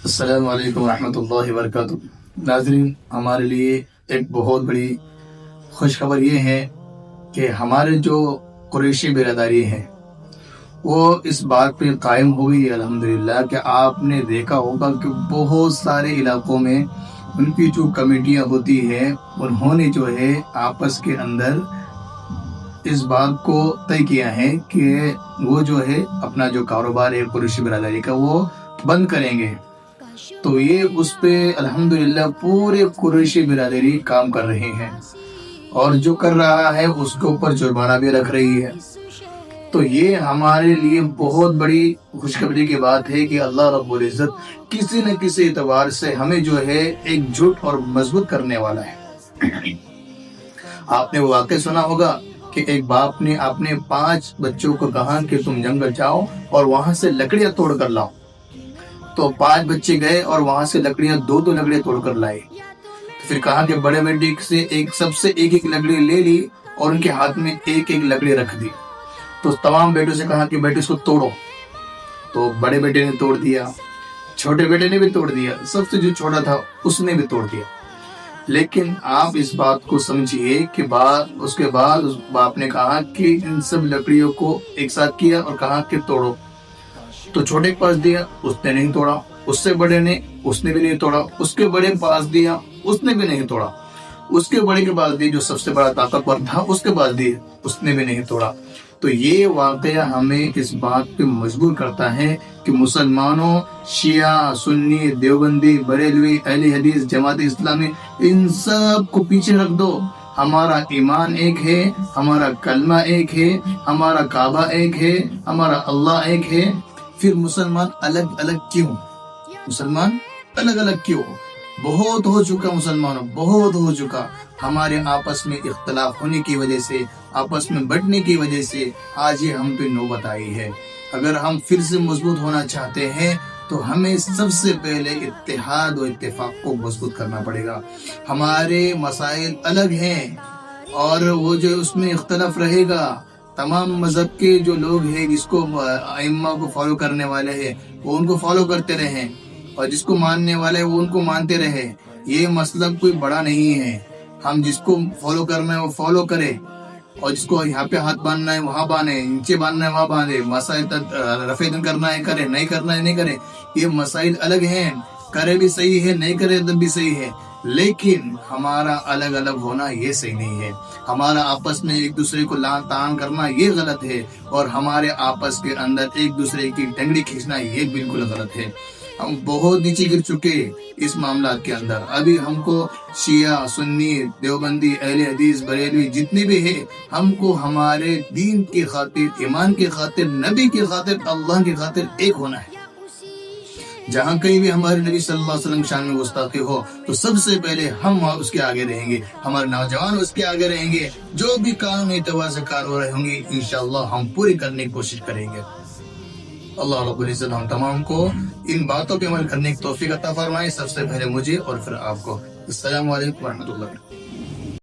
السلام علیکم ورحمۃ اللہ وبرکاتہ۔ ناظرین، ہمارے لیے ایک بہت بڑی خوشخبر یہ ہے کہ ہمارے جو قریشی برادری ہے وہ اس بات پہ قائم ہوئی الحمدللہ کہ آپ نے دیکھا ہوگا کہ بہت سارے علاقوں میں ان کی جو کمیٹیاں ہوتی ہیں انہوں نے جو ہے آپس کے اندر اس بات کو طے کیا ہے کہ وہ جو ہے اپنا جو کاروبار ہے قریشی برادری کا وہ بند کریں گے۔ تو یہ اس پہ الحمدللہ پورے قریشی برادری کام کر رہے ہیں، اور جو کر رہا ہے اس کے اوپر جرمانہ بھی رکھ رہی ہے۔ تو یہ ہمارے لیے بہت بڑی خوشخبری کی بات ہے کہ اللہ رب العزت کسی نہ کسی اعتبار سے ہمیں جو ہے ایک جٹ اور مضبوط کرنے والا ہے۔ آپ نے وہ واقعہ سنا ہوگا کہ ایک باپ نے اپنے 5 بچوں کو کہا کہ تم جنگل جاؤ اور وہاں سے لکڑیاں توڑ کر لاؤ۔ تو 5 بچے گئے اور وہاں سے لکڑیاں 2 لکڑیاں توڑ کر لائے۔ پھر کہا کہ بڑے بیٹے سے سب سے ایک لکڑی لے لی اور ان کے ہاتھ میں ایک لکڑی رکھ دی۔ تو تمام بیٹوں سے کہا کہ بیٹے اس کو توڑو۔ تو بڑے بیٹے نے توڑ دیا، چھوٹے بیٹے نے بھی توڑ دیا، سب سے جو چھوٹا تھا اس نے بھی توڑ دیا۔ لیکن آپ اس بات کو سمجھیے کہ اس کے بعد اس باپ نے کہا کہ ان سب لکڑیوں کو ایک ساتھ کیا اور کہا کہ توڑو۔ تو چھوٹے کے پاس دیا، اس نے نہیں توڑا، اس سے بڑے نے، اس نے بھی نہیں توڑا، اس کے بڑے پاس دیا، اس نے بھی نہیں توڑا، اس کے بڑے کے پاس دی جو سب سے بڑا طاقتور تھا اس کے پاس دی، اس نے بھی نہیں توڑا۔ تو یہ واقعہ ہمیں اس بات پہ مجبور کرتا ہے کہ مسلمانوں، شیعہ، سنی، دیوبندی، بریلوی، اہل حدیث، جماعت اسلامی، ان سب کو پیچھے رکھ دو۔ ہمارا ایمان ایک ہے، ہمارا کلمہ ایک ہے، ہمارا کعبہ ایک ہے، ہمارا اللہ ایک ہے۔ پھر مسلمان الگ الگ کیوں؟ مسلمان الگ الگ کیوں؟ بہت ہو چکا مسلمانوں، بہت ہو چکا۔ ہمارے آپس میں اختلاف ہونے کی وجہ سے، آپس میں بٹنے کی وجہ سے آج یہ ہم پہ نوبت آئی ہے۔ اگر ہم پھر سے مضبوط ہونا چاہتے ہیں تو ہمیں سب سے پہلے اتحاد و اتفاق کو مضبوط کرنا پڑے گا۔ ہمارے مسائل الگ ہیں اور وہ جو اس میں اختلاف رہے گا، تمام مذہب کے جو لوگ ہیں جس کو ائمہ کو فالو کرنے والے ہیں وہ ان کو فالو کرتے رہیں، اور جس کو ماننے والے وہ ان کو مانتے رہے۔ یہ مسئلہ کوئی بڑا نہیں ہے، ہم جس کو فالو کرنا ہے وہ فالو کرے، اور جس کو یہاں پہ ہاتھ باندھنا ہے وہاں باندھے، نیچے باندھنا ہے وہاں باندھے، مسائل رفع کرنا ہے کرے، نہیں کرنا ہے نہیں کرے۔ یہ مسائل الگ ہیں، کرے بھی صحیح ہے، نہیں کرے تب بھی صحیح ہے، لیکن ہمارا الگ الگ ہونا یہ صحیح نہیں ہے۔ ہمارا آپس میں ایک دوسرے کو لعن طعن کرنا یہ غلط ہے، اور ہمارے آپس کے اندر ایک دوسرے کی ٹنگڑی کھینچنا یہ بالکل غلط ہے۔ ہم بہت نیچے گر چکے اس معاملات کے اندر۔ ابھی ہم کو شیعہ، سنی، دیوبندی، اہل حدیث، بریلوی جتنے بھی ہیں، ہم کو ہمارے دین کی خاطر، ایمان کی خاطر، نبی کی خاطر، اللہ کی خاطر ایک ہونا ہے۔ جہاں کہیں بھی ہمارے نبی صلی اللہ علیہ وسلم شان میں گستاخی ہو تو سب سے پہلے ہم اس کے آگے رہیں گے، ہمارے نوجوان اس کے آگے رہیں گے، جو بھی قانونی اعتبار سے کارروائی ہوں گی انشاءاللہ ہم پوری کرنے کی کوشش کریں گے۔ اللہ رب العزت ہم تمام کو ان باتوں پہ عمل کرنے کی توفیق عطا فرمائے، سب سے پہلے مجھے اور پھر آپ کو۔ السلام علیکم ورحمۃ اللہ۔